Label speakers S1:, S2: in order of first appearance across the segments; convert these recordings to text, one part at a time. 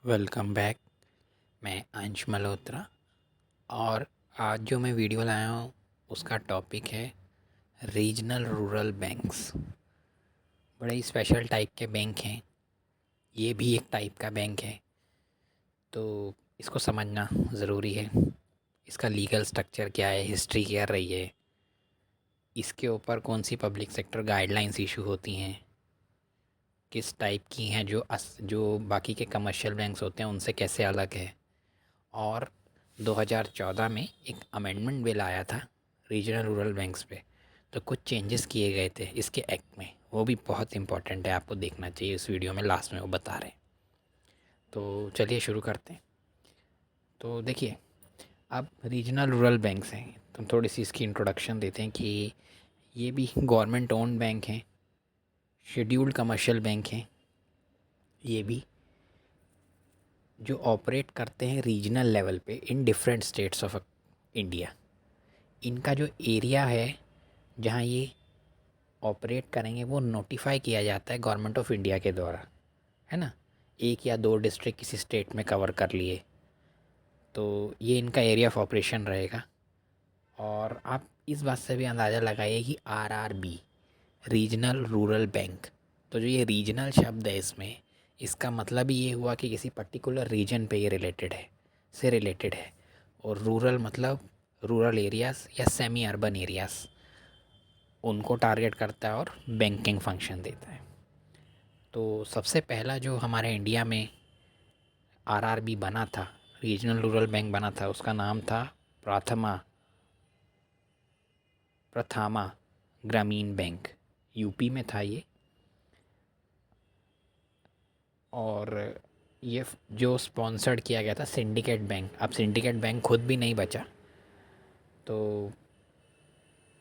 S1: Welcome back. मैं अंश मल्होत्रा और आज जो मैं वीडियो लाया हूँ उसका टॉपिक है रीजनल रूरल बैंक्स। बड़े ही स्पेशल टाइप के बैंक हैं। ये भी एक टाइप का बैंक है, तो इसको समझना ज़रूरी है। इसका लीगल स्ट्रक्चर क्या है, हिस्ट्री क्या रही है, इसके ऊपर कौन सी पब्लिक सेक्टर गाइडलाइंस इशू होती हैं, किस टाइप की हैं, जो बाकी के कमर्शियल बैंक्स होते हैं उनसे कैसे अलग है। और 2014 में एक अमेंडमेंट बिल आया था रीजनल रूरल बैंक्स पे, तो कुछ चेंजेस किए गए थे इसके एक्ट में। वो भी बहुत इंपॉर्टेंट है, आपको देखना चाहिए। इस वीडियो में लास्ट में वो बता रहे हैं। तो चलिए शुरू करते हैं। तो देखिए, अब रीजनल रूरल बैंक्स हैं तो थोड़ी सी इसकी इंट्रोडक्शन देते हैं कि ये भी गवर्नमेंट ओन बैंक हैं, शेड्यूल्ड कमर्शियल बैंक हैं। ये भी जो ऑपरेट करते हैं रीजनल लेवल पे in different states of India. इनका जो एरिया है जहाँ ये ऑपरेट करेंगे वो नोटिफाई किया जाता है गवर्नमेंट ऑफ इंडिया के द्वारा, है ना। एक या दो डिस्ट्रिक्ट किसी स्टेट में कवर कर लिए तो ये इनका एरिया ऑफ ऑपरेशन रहेगा। और आप इस बात से भी अंदाज़ा लगाइए कि आरआरबी, रीजनल रूरल बैंक, तो जो ये रीजनल शब्द है इसमें, इसका मतलब ही ये हुआ कि किसी पर्टिकुलर रीजन पे ये रिलेटेड है। और रूरल मतलब रूरल एरियाज़ या सेमी अर्बन एरियाज़, उनको टारगेट करता है और बैंकिंग फंक्शन देता है। तो सबसे पहला जो हमारे इंडिया में आरआरबी बना था, रीजनल रूरल बैंक बना था, उसका नाम था प्राथमा प्रथामा ग्रामीण बैंक। यूपी में था ये। और ये जो स्पॉन्सर्ड किया गया था सिंडिकेट बैंक। अब सिंडिकेट बैंक खुद भी नहीं बचा, तो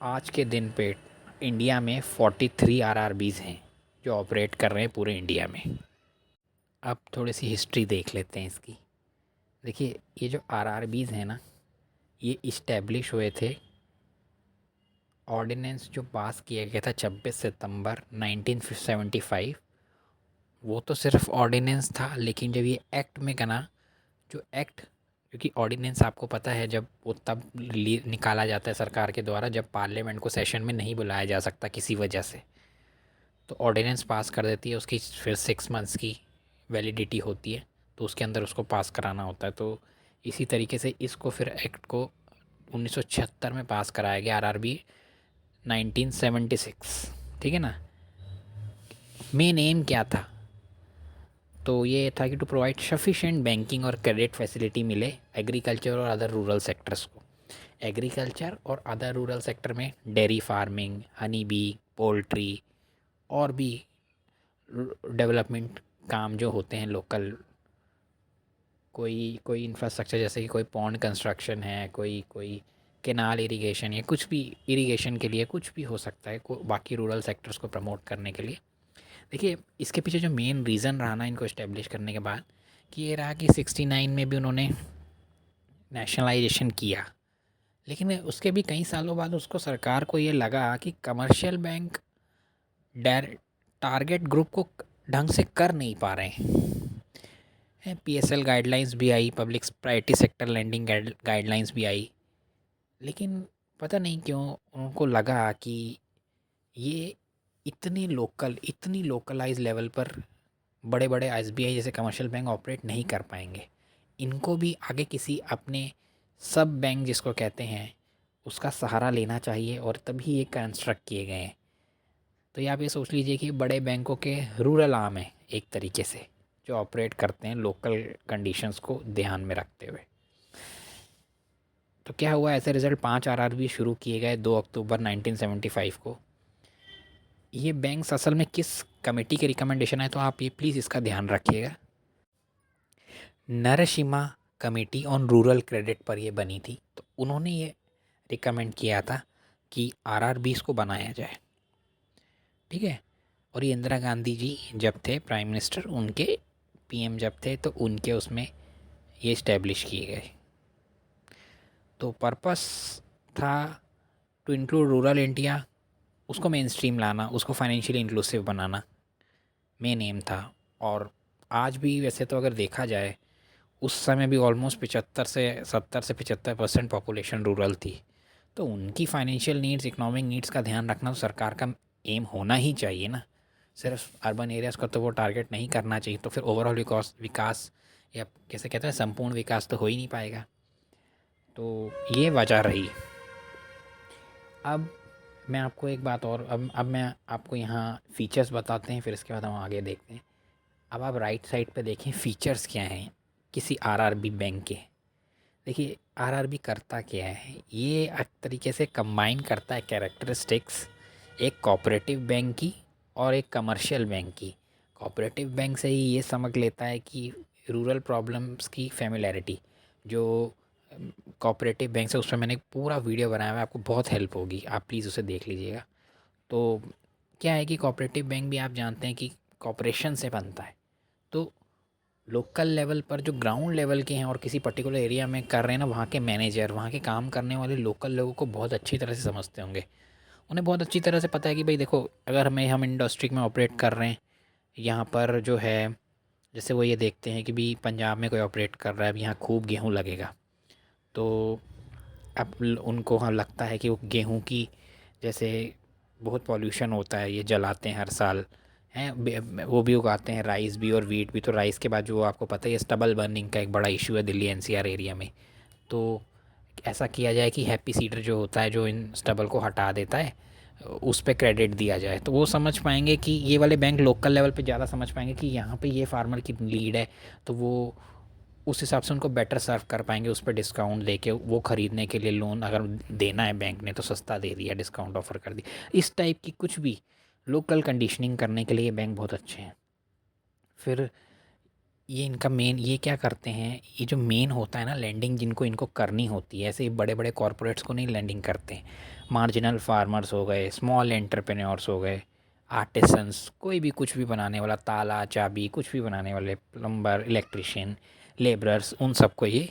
S1: आज के दिन पे इंडिया में 43 आरआरबीज़ हैं जो ऑपरेट कर रहे हैं पूरे इंडिया में। अब थोड़ी सी हिस्ट्री देख लेते हैं इसकी। देखिए, ये जो आरआरबीज़ हैं ना, ये इस्टेब्लिश हुए थे, ऑर्डिनेंस जो पास किया गया था 26 सितंबर 1975। वो तो सिर्फ ऑर्डिनेंस था, लेकिन जब ये एक्ट में बना, जो एक्ट, क्योंकि ऑर्डिनेंस आपको पता है जब वो तब निकाला जाता है सरकार के द्वारा जब पार्लियामेंट को सेशन में नहीं बुलाया जा सकता किसी वजह से, तो ऑर्डिनेंस पास कर देती है। उसकी फिर 6 मंथ्स की वैलिडिटी होती है, तो उसके अंदर उसको पास कराना होता है। तो इसी तरीके से इसको फिर एक्ट को 1976 में पास कराया गया, आरआरबी 1976। ठीक है ना। मेन एम क्या था? तो ये था कि टू प्रोवाइड सफिशेंट बैंकिंग और क्रेडिट फैसिलिटी मिले एग्रीकल्चर और अदर रूरल सेक्टर्स को। एग्रीकल्चर और अदर रूरल सेक्टर में dairy farming, honey bee, poultry और भी डेवलपमेंट काम जो होते हैं लोकल, कोई कोई इंफ्रास्ट्रक्चर जैसे कि कोई पॉन्ड कंस्ट्रक्शन है, कोई कोई केनाल इरिगेशन, या कुछ भी इरिगेशन के लिए कुछ भी हो सकता है, बाकी रूरल सेक्टर्स को प्रमोट करने के लिए। देखिए, इसके पीछे जो मेन रीज़न रहा ना इनको इस्टेब्लिश करने के बाद, कि ये रहा कि 69 में भी उन्होंने नेशनलाइजेशन किया, लेकिन उसके भी कई सालों बाद उसको सरकार को ये लगा कि कमर्शियल बैंक टारगेट ग्रुप को ढंग से कर नहीं पा रहे हैं। पीएसएल गाइडलाइंस भी आई, public priority sector lending guidelines भी आई, लेकिन पता नहीं क्यों उनको लगा कि ये इतनी लोकलाइज लेवल पर बड़े बड़े एसबीआई जैसे कमर्शियल बैंक ऑपरेट नहीं कर पाएंगे। इनको भी आगे किसी अपने सब बैंक जिसको कहते हैं उसका सहारा लेना चाहिए, और तभी ये कंस्ट्रक्ट किए गए हैं। तो ये आप ये सोच लीजिए कि बड़े बैंकों के रूरल आर्म है एक तरीके से, जो ऑपरेट करते हैं लोकल कंडीशंस को ध्यान में रखते हुए। तो क्या हुआ, ऐसे रिजल्ट 5 आरआरबी शुरू किए गए 2 अक्टूबर 1975 को। ये बैंक्स असल में किस कमेटी के रिकमेंडेशन है, तो आप ये प्लीज़ इसका ध्यान रखिएगा। Narasimha committee on rural credit पर ये बनी थी, तो उन्होंने ये रिकमेंड किया था कि आरआरबीज़ को बनाया जाए। ठीक है। और ये इंदिरा गांधी जी जब थे प्राइम मिनिस्टर, उनके पीएम जब थे, तो उनके उसमें ये इस्टेब्लिश किए गए। तो पर्पस था टू इंक्लूड रूरल इंडिया, उसको मेन स्ट्रीम लाना, उसको फाइनेंशियली इंक्लूसिव बनाना, मेन एम था। और आज भी वैसे तो अगर देखा जाए, उस समय भी ऑलमोस्ट 75 से 70 से 75% पॉपुलेशन रूरल थी। तो उनकी फाइनेंशियल नीड्स, इकोनॉमिक नीड्स का ध्यान रखना तो सरकार का एम होना ही चाहिए ना। सिर्फ अर्बन एरियाज़ का तो वो टारगेट नहीं करना चाहिए, तो फिर ओवरऑल विकास विकास या कैसे कहते हैं संपूर्ण विकास तो हो ही नहीं पाएगा। तो ये वजह रही। अब मैं आपको एक बात और, अब मैं आपको यहाँ फ़ीचर्स बताते हैं, फिर इसके बाद हम आगे देखते हैं। अब आप राइट साइड पे देखें फ़ीचर्स क्या हैं किसी आरआरबी बैंक के। देखिए आरआरबी करता क्या है, ये एक तरीके से कंबाइन करता है कैरेक्टरिस्टिक्स एक कोऑपरेटिव बैंक की और एक कमर्शियल बैंक की। कोऑपरेटिव बैंक से ही ये समझ लेता है कि रूरल प्रॉब्लम्स की फेमिलैरिटी जो कोऑपरेटिव बैंक से, उस पर मैंने एक पूरा वीडियो बनाया हुआ है, आपको बहुत हेल्प होगी, आप प्लीज़ उसे देख लीजिएगा। तो क्या है कि कोऑपरेटिव बैंक भी आप जानते हैं कि कॉपरेशन से बनता है। तो लोकल लेवल पर जो ग्राउंड लेवल के हैं और किसी पर्टिकुलर एरिया में कर रहे हैं ना, वहाँ के मैनेजर, वहाँ के काम करने वाले लोकल लोगों को बहुत अच्छी तरह से समझते होंगे। उन्हें बहुत अच्छी तरह से पता है कि भाई देखो, अगर हम इंडस्ट्री में ऑपरेट कर रहे हैं, यहाँ पर जो है, जैसे वो ये देखते हैं कि भी पंजाब में कोई ऑपरेट कर रहा है, अब यहाँ खूब गेहूँ लगेगा। तो अब उनको हाँ लगता है कि वो गेहूँ की, जैसे बहुत पॉल्यूशन होता है, ये जलाते हैं हर साल हैं, वो भी उगाते हैं राइस भी और वीट भी। तो राइस के बाद जो आपको पता है स्टबल बर्निंग का एक बड़ा इशू है दिल्ली एनसीआर एरिया में। तो ऐसा किया जाए कि हैप्पी सीडर जो होता है, जो इन स्टबल को हटा देता है, उस पे क्रेडिट दिया जाए। तो वो समझ पाएंगे कि ये वाले बैंक लोकल लेवल पे ज़्यादा समझ पाएंगे कि यहाँ पे ये फार्मर की लीड है, तो वो उस हिसाब से उनको बेटर सर्व कर पाएंगे, उस पर डिस्काउंट देके वो ख़रीदने के लिए लोन अगर देना है बैंक ने तो सस्ता दे दिया, डिस्काउंट ऑफर कर दी। इस टाइप की कुछ भी लोकल कंडीशनिंग करने के लिए बैंक बहुत अच्छे हैं। फिर ये इनका मेन, ये क्या करते हैं, ये जो मेन होता है ना लैंडिंग जिनको इनको करनी होती है, ऐसे बड़े बड़े कॉरपोरेट्स को नहीं लैंडिंग करते हैं। मार्जिनल फार्मर्स हो गए, स्मॉल एंटरप्रेन्योर्स हो गए, आर्टिसंस, कोई भी कुछ भी बनाने वाला, ताला चाबी कुछ भी बनाने वाले, प्लम्बर, इलेक्ट्रिशियन, लेबरर्स, उन सबको ये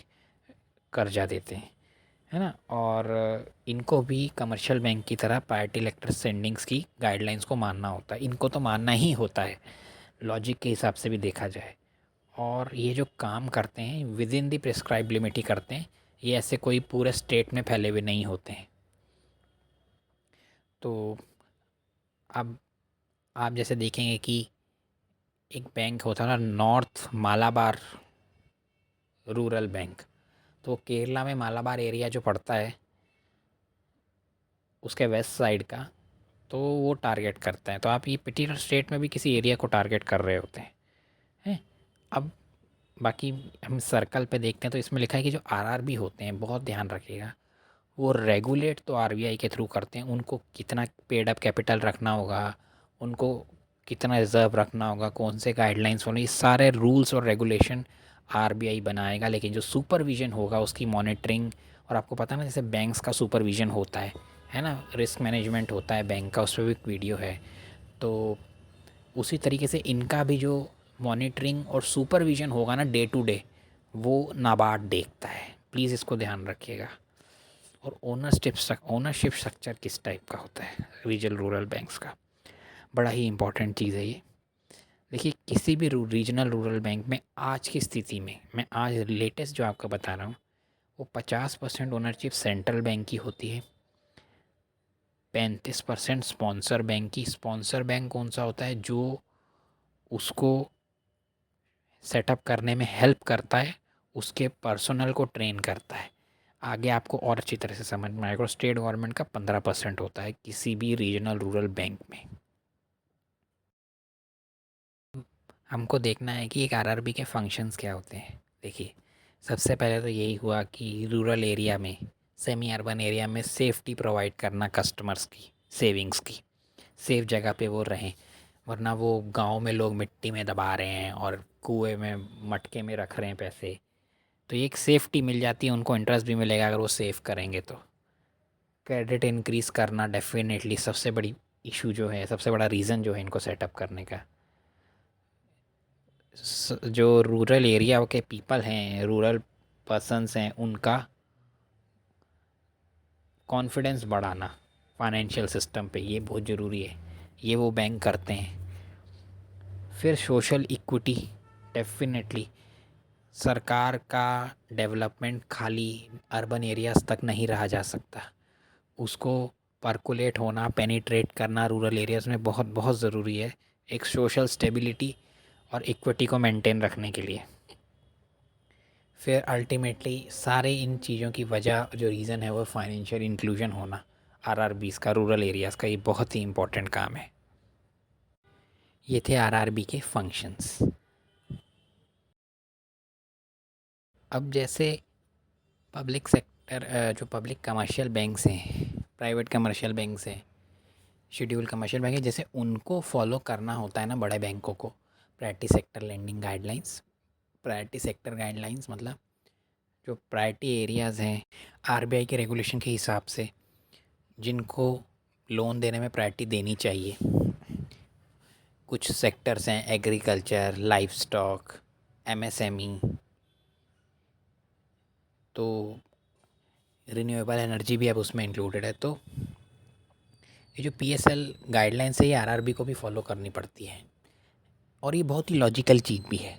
S1: कर्जा देते हैं, है ना। और इनको भी कमर्शियल बैंक की तरह प्रायोरिटी लेटर सेंडिंग्स की गाइडलाइंस को मानना होता है, इनको तो मानना ही होता है लॉजिक के हिसाब से भी देखा जाए। और ये जो काम करते हैं within the prescribe limit ही करते हैं, ये ऐसे कोई पूरे स्टेट में फैले हुए नहीं होते हैं। तो अब आप जैसे देखेंगे कि एक बैंक होता है ना, नॉर्थ मालाबार रूरल बैंक, तो केरला में मालाबार एरिया जो पड़ता है उसके वेस्ट साइड का, तो वो टारगेट करता है। तो आप ये पर्टिकुलर स्टेट में भी किसी एरिया को टारगेट कर रहे होते हैं। अब बाकी हम सर्कल पे देखते हैं तो इसमें लिखा है कि जो आरआरबी होते हैं, बहुत ध्यान रखिएगा, वो रेगुलेट तो आरबीआई के थ्रू करते हैं। उनको कितना पेड अप कैपिटल रखना होगा, उनको कितना रिजर्व रखना होगा, कौन से गाइडलाइंस होने, ये सारे रूल्स और रेगुलेशन आरबीआई बनाएगा। लेकिन जो सुपरविजन होगा उसकी मॉनिटरिंग, और आपको पता ना जैसे बैंक्स का सुपरविजन होता है ना, रिस्क मैनेजमेंट होता है बैंक का, उस पर भी एक वीडियो है। तो उसी तरीके से इनका भी जो मॉनिटरिंग और सुपरविजन होगा ना डे टू डे, वो नाबार्ड देखता है, प्लीज़ इसको ध्यान रखिएगा। और ओनरशिप स्ट्रक्चर किस टाइप का होता है रीजनल रूरल बैंक्स का, बड़ा ही इंपॉर्टेंट चीज़ है ये। देखिए किसी भी रीजनल रूरल बैंक में आज की स्थिति में, मैं आज लेटेस्ट जो आपको बता रहा हूँ, वो 50% ओनरशिप सेंट्रल बैंक की होती है, 35% स्पॉन्सर बैंक की। स्पॉन्सर बैंक कौन सा होता है, जो उसको सेटअप करने में हेल्प करता है, उसके पर्सनल को ट्रेन करता है। आगे आपको और अच्छी तरह से समझ में आएगा। स्टेट गवर्नमेंट का 15% होता है किसी भी रीजनल रूरल बैंक में। हमको देखना है कि एक आरआरबी के फंक्शंस क्या होते हैं। देखिए सबसे पहले तो यही हुआ कि रूरल एरिया में, सेमी अर्बन एरिया में सेफ्टी प्रोवाइड करना, कस्टमर्स की सेविंग्स की सेफ जगह पे वो रहें, वरना वो गांव में लोग मिट्टी में दबा रहे हैं और कुएं में मटके में रख रहे हैं पैसे। तो ये एक सेफ्टी मिल जाती है, उनको इंटरेस्ट भी मिलेगा अगर वो सेव करेंगे तो। क्रेडिट इंक्रीज़ करना डेफिनेटली सबसे बड़ी इशू जो है, सबसे बड़ा रीज़न जो है इनको सेटअप करने का। जो रूरल एरिया के पीपल हैं, रूरल पर्सनस हैं, उनका कॉन्फिडेंस बढ़ाना फाइनेंशियल सिस्टम पे, ये बहुत ज़रूरी है, ये वो बैंक करते हैं। फिर सोशल इक्विटी डेफिनेटली सरकार का डेवलपमेंट खाली अर्बन एरियाज़ तक नहीं रहा जा सकता, उसको परकोलेट होना, पेनिट्रेट करना रूरल एरियाज़ में बहुत बहुत ज़रूरी है एक सोशल स्टेबिलिटी और इक्विटी को मेंटेन रखने के लिए। फिर अल्टीमेटली सारे इन चीज़ों की वजह जो रीज़न है वो फाइनेंशियल इंक्लूजन होना, आरआरबीज़ का रूरल एरियाज़ का ये बहुत ही इम्पोर्टेंट काम है। ये थे आरआरबी के फंक्शंस। अब जैसे पब्लिक सेक्टर जो पब्लिक कमर्शियल बैंक्स हैं, प्राइवेट कमर्शियल बैंक्स हैं, शेड्यूल कमर्शियल बैंक है, जैसे उनको फॉलो करना होता है ना बड़े बैंकों को priority sector lending guidelines. Priority sector guidelines मतलब जो प्रायोरिटी एरियाज़ हैं आरबीआई के रेगुलेशन के हिसाब से जिनको लोन देने में प्रायोरिटी देनी चाहिए। कुछ सेक्टर्स हैं एग्रीकल्चर, लाइफ स्टॉक, एमएसएमई, तो रिन्यूएबल एनर्जी भी अब उसमें इंक्लूडेड है। तो ये जो पीएसएल गाइडलाइंस है ये आरआरबी को भी फॉलो करनी पड़ती है और ये बहुत ही लॉजिकल चीज़ भी है।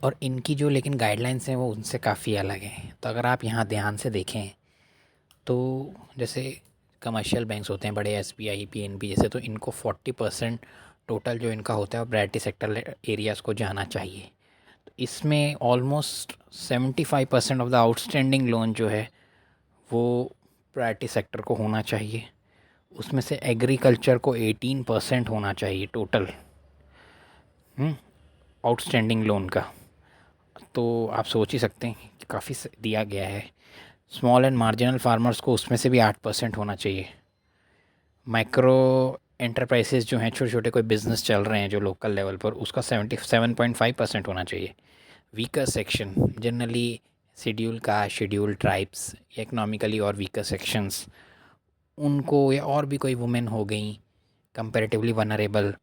S1: और इनकी जो लेकिन गाइडलाइंस हैं वो उनसे काफ़ी अलग हैं। तो अगर आप यहाँ ध्यान से देखें तो जैसे कमर्शियल बैंक्स होते हैं बड़े एसबीआई, पीएनबी जैसे, तो इनको 40% टोटल जो इनका होता है वो प्रायोरिटी सेक्टर एरियाज़ को जाना चाहिए। तो इसमें almost 75% of the outstanding loan जो है वो प्रायोरिटी सेक्टर को होना चाहिए। उसमें से एग्रीकल्चर को 18% होना चाहिए टोटल आउटस्टैंडिंग लोन का। तो आप सोच ही सकते हैं कि काफ़ी दिया गया है। स्मॉल एंड मार्जिनल फार्मर्स को उसमें से भी 8% होना चाहिए। माइक्रो एंटरप्राइजेज जो हैं, छोटे छोटे कोई बिज़नेस चल रहे हैं जो लोकल लेवल पर, उसका 77.5% होना चाहिए। Weaker section generally schedule caste, schedule tribes, economically और वीकर सेक्शंस, उनको, या और भी कोई वुमेन हो गई, कंपैरेटिवली वनरेबल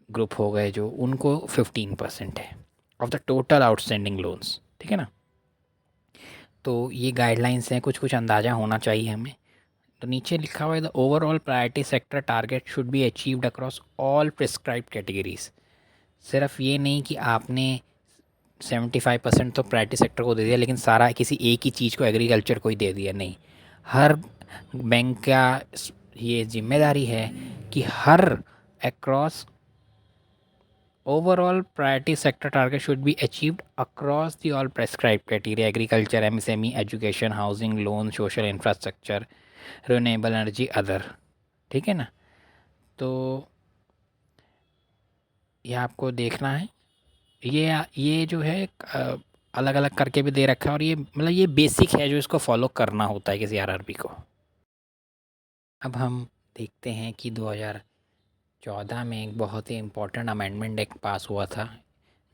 S1: ग्रुप हो गए जो, उनको 15% है of the total outstanding loans. ठीक है ना। तो ये गाइडलाइंस हैं, कुछ कुछ अंदाज़ा होना चाहिए हमें। तो नीचे लिखा हुआ है the overall priority sector target should be achieved across all prescribed categories. सिर्फ ये नहीं कि आपने 75% तो प्रायोरिटी सेक्टर को दे दिया लेकिन सारा किसी एक ही चीज़ को, एग्रीकल्चर को ही दे दिया, नहीं। हर बैंक का ये जिम्मेदारी है कि हर across overall priority sector target should be achieved across the all prescribed criteria: agriculture, MSME, education, housing, loan, social infrastructure, renewable energy, other। ठीक है ना। तो ये आपको देखना है, ये जो है अलग अलग करके भी दे रखा है और ये मतलब ये बेसिक है जो इसको फॉलो करना होता है किसी आरआरबी को। अब हम देखते हैं कि 2014 में एक बहुत ही इम्पोर्टेंट अमेंडमेंट एक्ट पास हुआ था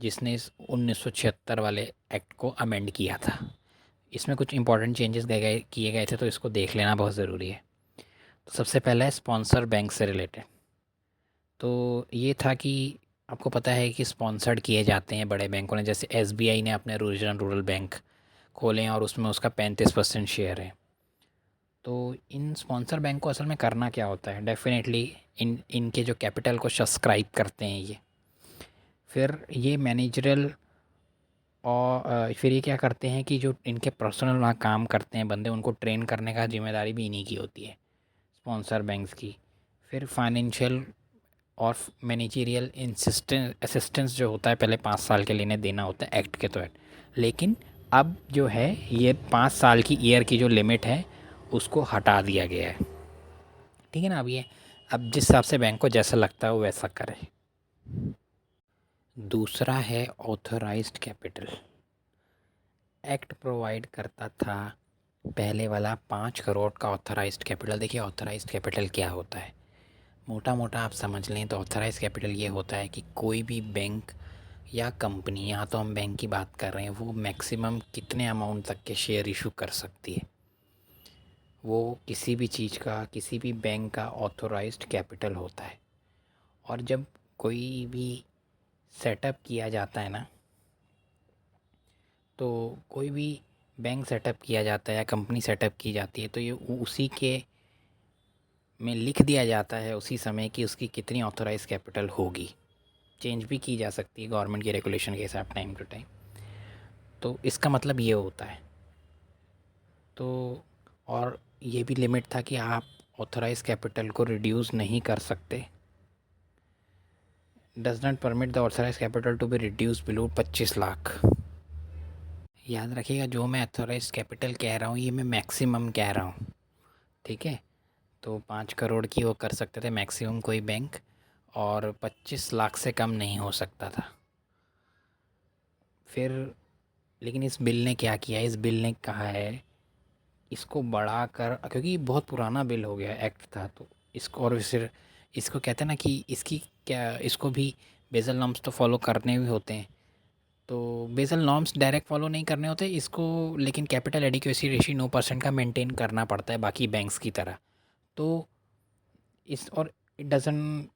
S1: जिसने इस 1976 वाले एक्ट को अमेंड किया था। इसमें कुछ इंपॉर्टेंट चेंजेस किए गए थे, तो इसको देख लेना बहुत ज़रूरी है। तो सबसे पहला है स्पॉन्सर बैंक से रिलेटेड। तो ये था कि आपको पता है कि स्पॉन्सर्ड किए जाते हैं बड़े बैंकों ने, जैसे एसबीआई ने अपने रीजनल रूरल बैंक खोले हैं और उसमें उसका 35% शेयर है। तो इन स्पॉन्सर बैंक को असल में करना क्या होता है, डेफिनेटली इनके जो कैपिटल को सब्सक्राइब करते हैं ये, फिर ये मैनेजरल, और फिर ये क्या करते हैं कि जो इनके पर्सनल वहाँ काम करते हैं बंदे, उनको ट्रेन करने का जिम्मेदारी भी इन्हीं की होती है, स्पॉन्सर बैंक्स की। फिर फाइनेंशियल और मैनेजरियल असिस्टेंस जो होता है पहले 5 साल के लिए इन्हें देना होता है एक्ट के तहत। लेकिन अब जो है ये 5 साल की ईयर की जो लिमिट है उसको हटा दिया गया है। ठीक है ना। अब जिस हिसाब से बैंक को जैसा लगता है वो वैसा करे। दूसरा है ऑथराइज्ड कैपिटल। एक्ट प्रोवाइड करता था पहले वाला 5 करोड़ का ऑथराइज्ड कैपिटल। देखिए ऑथराइज्ड कैपिटल क्या होता है, मोटा मोटा आप समझ लें तो ऑथराइज्ड कैपिटल ये होता है कि कोई भी बैंक या कंपनी, यहाँ तो हम बैंक की बात कर रहे हैं, वो मैक्सिमम कितने अमाउंट तक के शेयर इशू कर सकती है, वो किसी भी चीज़ का, किसी भी बैंक का ऑथराइज्ड कैपिटल होता है। और जब कोई भी सेटअप किया जाता है ना, तो कोई भी बैंक सेटअप किया जाता है या कंपनी सेटअप की जाती है तो ये उसी के में लिख दिया जाता है उसी समय कि उसकी कितनी ऑथराइज कैपिटल होगी। चेंज भी की जा सकती है गवर्नमेंट के रेगुलेशन के हिसाब टाइम टू टाइम। तो इसका मतलब ये होता है। तो और ये भी लिमिट था कि आप ऑथराइज कैपिटल को रिड्यूस नहीं कर सकते। Does not permit the authorise capital to be reduce below 25 lakh. याद रखिएगा, जो मैं ऑथराइज कैपिटल कह रहा हूँ ये मैं मैक्सिमम कह रहा हूँ, ठीक है। तो 5 करोड़ की वो कर सकते थे मैक्सिमम कोई बैंक, और 25 लाख से कम नहीं हो सकता था। फिर लेकिन इस बिल ने क्या किया, इस बिल ने कहा है इसको बढ़ाकर, क्योंकि ये बहुत पुराना बिल हो गया, एक्ट था, तो इसको और फिर इसको कहते हैं ना कि इसकी क्या, इसको भी बेसल नॉर्म्स तो फॉलो करने भी होते हैं। तो बेसल नॉर्म्स डायरेक्ट फॉलो नहीं करने होते इसको, लेकिन कैपिटल एडिक्वेसी रेशियो 9% का मेंटेन करना पड़ता है बाकी बैंक्स की तरह। तो इस और it doesn't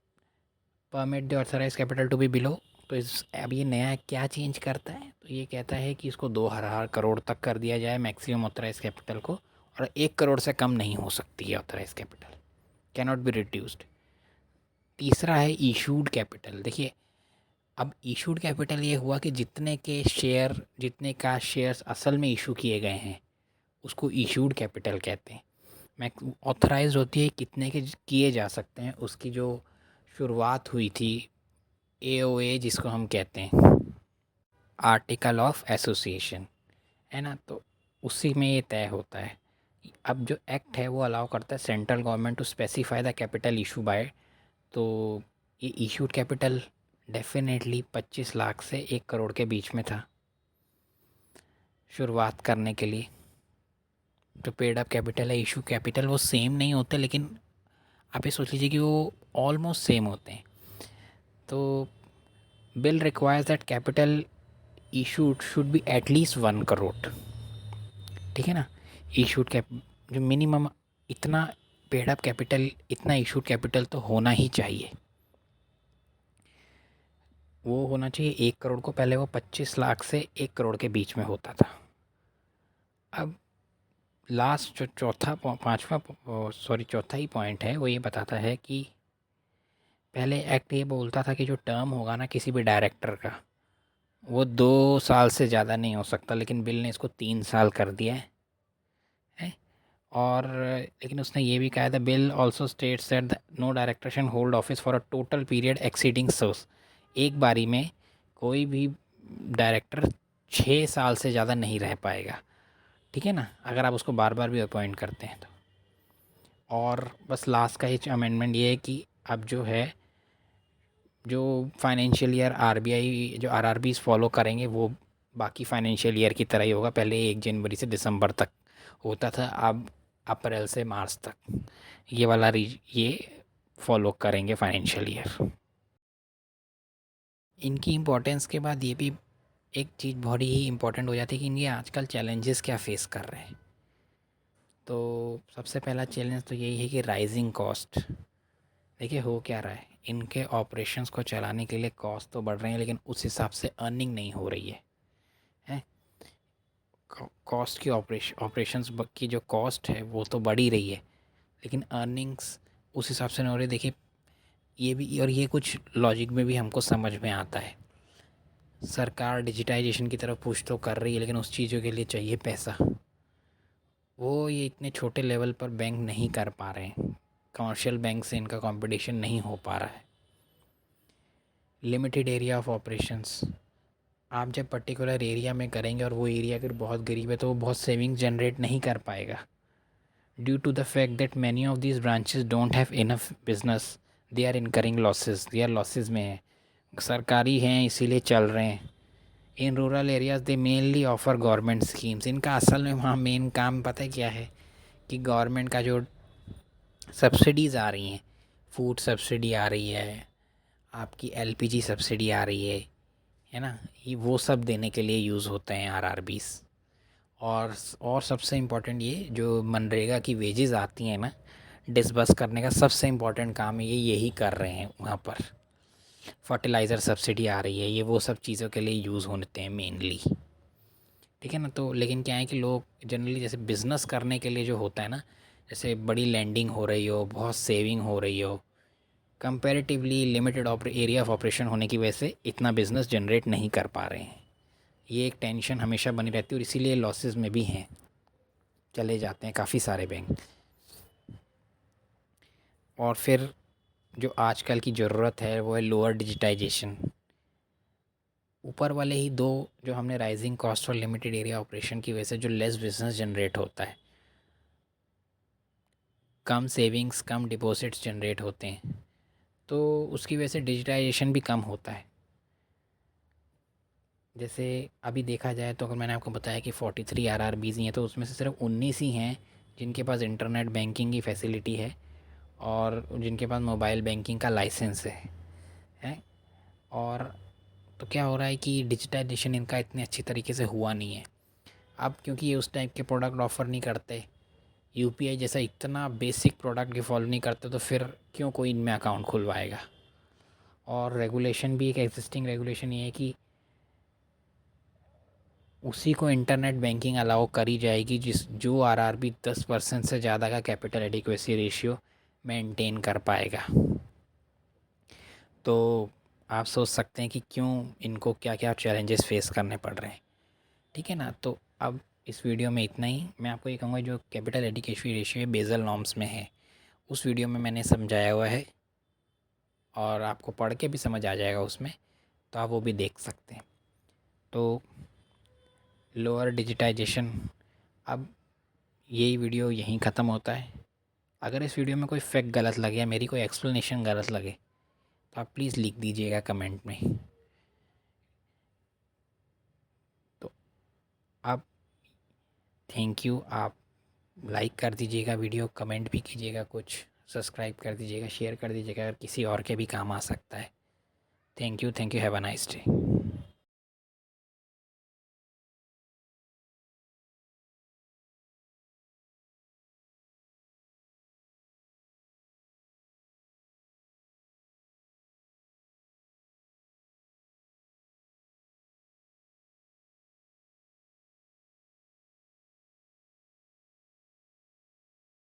S1: permit the authorise capital to be below. तो इस अब ये नया क्या चेंज करता है, तो ये कहता है कि इसको 2,000 करोड़ तक कर दिया जाए मैक्सिमम ऑथराइज कैपिटल को, और 1 करोड़ से कम नहीं हो सकती है authorise capital, cannot be reduced. तीसरा है इशूड कैपिटल। देखिए, अब इशूड कैपिटल ये हुआ कि जितने का शेयर्स असल में इशू किए गए हैं उसको इशूड कैपिटल कहते हैं। मैं ऑथराइज होती है कितने के किए जा सकते हैं, उसकी जो शुरुआत हुई थी AOA जिसको हम कहते हैं, आर्टिकल ऑफ एसोसिएशन, है ना। तो उसी में ये तय होता है। अब जो एक्ट है वो अलाउ करता है central government to specify the capital issue by. तो ये इशूड कैपिटल डेफिनेटली 25 लाख से 1 करोड़ के बीच में था शुरुआत करने के लिए। जो पेड अप कैपिटल है, इशू कैपिटल, वो सेम नहीं होते, लेकिन आप ये सोच लीजिए कि वो ऑलमोस्ट सेम होते हैं। तो bill requires that capital issued should be at least 1 crore, ठीक है ना। इशूड कैप जो मिनिमम इतना पेड अप कैपिटल, इतना इशूड कैपिटल तो होना ही चाहिए। वो होना चाहिए 1 करोड़ को, पहले वो 25 लाख से 1 करोड़ के बीच में होता था। अब लास्ट जो चौथा ही पॉइंट है वो ये बताता है कि पहले एक्ट ये बोलता था कि जो टर्म होगा ना किसी भी डायरेक्टर का, वो 2 साल से ज़्यादा नहीं हो सकता, लेकिन बिल ने इसको 3 साल कर दिया है। और लेकिन उसने ये भी कहा था, bill also states that no director can hold office for a total period exceeding sirs. एक बारी में कोई भी डायरेक्टर 6 साल से ज़्यादा नहीं रह पाएगा, ठीक है ना, अगर आप उसको बार बार भी अपॉइंट करते हैं तो। और बस लास्ट का ही अमेंडमेंट ये है कि अब जो है, जो फाइनेंशियल ईयर RBI जो RRBs फॉलो करेंगे वो बाकी फाइनेंशियल ईयर की तरह ही होगा। पहले 1 जनवरी से दिसंबर तक होता था, अब अप्रैल से मार्च तक ये वाला ये फॉलो करेंगे फाइनेंशियल ईयर। इनकी इम्पोर्टेंस के बाद ये भी एक चीज़ बहुत ही इम्पोर्टेंट हो जाती है कि इनके आजकल चैलेंजेस क्या फेस कर रहे हैं। तो सबसे पहला चैलेंज तो यही है कि राइजिंग कॉस्ट। देखिए हो क्या रहा है, इनके ऑपरेशंस को चलाने के लिए कॉस्ट तो बढ़ रहे हैं, लेकिन उस हिसाब से अर्निंग नहीं हो रही है। कॉस्ट की ऑपरेशंस की जो कॉस्ट है वो तो बढ़ ही रही है, लेकिन अर्निंग्स उस हिसाब से नहीं हो रही। देखिए ये भी, और ये कुछ लॉजिक में भी हमको समझ में आता है। सरकार डिजिटाइजेशन की तरफ पुश तो कर रही है, लेकिन उस चीज़ों के लिए चाहिए पैसा। वो ये इतने छोटे लेवल पर बैंक नहीं कर पा रहे हैं, कमर्शियल बैंक से इनका कंपटीशन नहीं हो पा रहा है। लिमिटेड एरिया ऑफ ऑपरेशंस, आप जब पर्टिकुलर एरिया में करेंगे और वो एरिया अगर बहुत गरीब है तो वो बहुत सेविंग जनरेट नहीं कर पाएगा। Due to the fact that many of these branches don't have enough business, they are incurring losses, they are losses में है, सरकारी हैं इसीलिए चल रहे हैं। In rural areas they mainly offer government schemes. इनका असल में वहाँ मेन काम पता है क्या है, कि गवर्नमेंट का जो सब्सिडीज़ आ रही हैं, फूड सब्सिडी आ रही है, आपकी LPG सब्सिडी आ रही है ना, ये वो सब देने के लिए यूज़ होते हैं RRBs। और सबसे इम्पोर्टेंट ये जो मनरेगा की वेजेस आती हैं ना, डिसबर्स करने का सबसे इम्पोर्टेंट काम ये यही कर रहे हैं वहाँ पर। फर्टिलाइज़र सब्सिडी आ रही है, ये वो सब चीज़ों के लिए यूज़ होते हैं मेनली, ठीक है ना। तो लेकिन क्या है कि लोग जनरली जैसे बिज़नेस करने के लिए जो होता है ना, जैसे बड़ी लैंडिंग हो रही हो, बहुत सेविंग हो रही हो, comparatively limited area of operation होने की वजह से इतना बिज़नेस जनरेट नहीं कर पा रहे हैं। ये एक टेंशन हमेशा बनी रहती है और इसीलिए लॉसेस में भी हैं, चले जाते हैं काफ़ी सारे बैंक। और फिर जो आजकल की ज़रूरत है वो है लोअर डिजिटाइजेशन। ऊपर वाले ही दो जो हमने राइजिंग कॉस्ट और लिमिटेड एरिया ऑपरेशन की वजह से जो लेस बिजनेस जनरेट होता है, कम सेविंग्स कम डिपॉजिट्स जनरेट होते हैं, तो उसकी वजह से डिजिटाइजेशन भी कम होता है। जैसे अभी देखा जाए तो अगर मैंने आपको बताया कि 43 आरआरबीज़ ही हैं, तो उसमें से सिर्फ 19 ही हैं जिनके पास इंटरनेट बैंकिंग की फैसिलिटी है और जिनके पास मोबाइल बैंकिंग का लाइसेंस है। और तो क्या हो रहा है कि डिजिटाइजेशन इनका इतने अच्छी तरीके से हुआ नहीं है। अब क्योंकि ये उस टाइप के प्रोडक्ट ऑफ़र नहीं करते, यूपीआई जैसा इतना बेसिक प्रोडक्ट की फॉलो नहीं करते, तो फिर क्यों कोई इनमें अकाउंट खुलवाएगा। और रेगुलेशन भी एक एग्जिस्टिंग रेगुलेशन ये है कि उसी को इंटरनेट बैंकिंग अलाउ करी जाएगी जो आरआरबी 10% से ज़्यादा का कैपिटल एडिक्वेसी रेशियो मेंटेन कर पाएगा। तो आप सोच सकते हैं कि क्यों इनको क्या क्या चैलेंजेस फेस करने पड़ रहे हैं। ठीक है ना। तो अब इस वीडियो में इतना ही। मैं आपको ये कहूँगा जो कैपिटल एडिक्वेसी रेशियो है बेसल नॉर्म्स में है, उस वीडियो में मैंने समझाया हुआ है और आपको पढ़ के भी समझ आ जाएगा उसमें, तो आप वो भी देख सकते हैं। तो लोअर डिजिटाइजेशन, अब यही वीडियो यहीं ख़त्म होता है। अगर इस वीडियो में कोई फैक्ट गलत लगे या मेरी कोई एक्सप्लेनेशन गलत लगे तो आप प्लीज़ लिख दीजिएगा कमेंट में। तो आप थैंक यू। आप लाइक कर दीजिएगा वीडियो, कमेंट भी कीजिएगा, कुछ सब्सक्राइब कर दीजिएगा, शेयर कर दीजिएगा अगर किसी और के भी काम आ सकता है। Thank you have a nice day.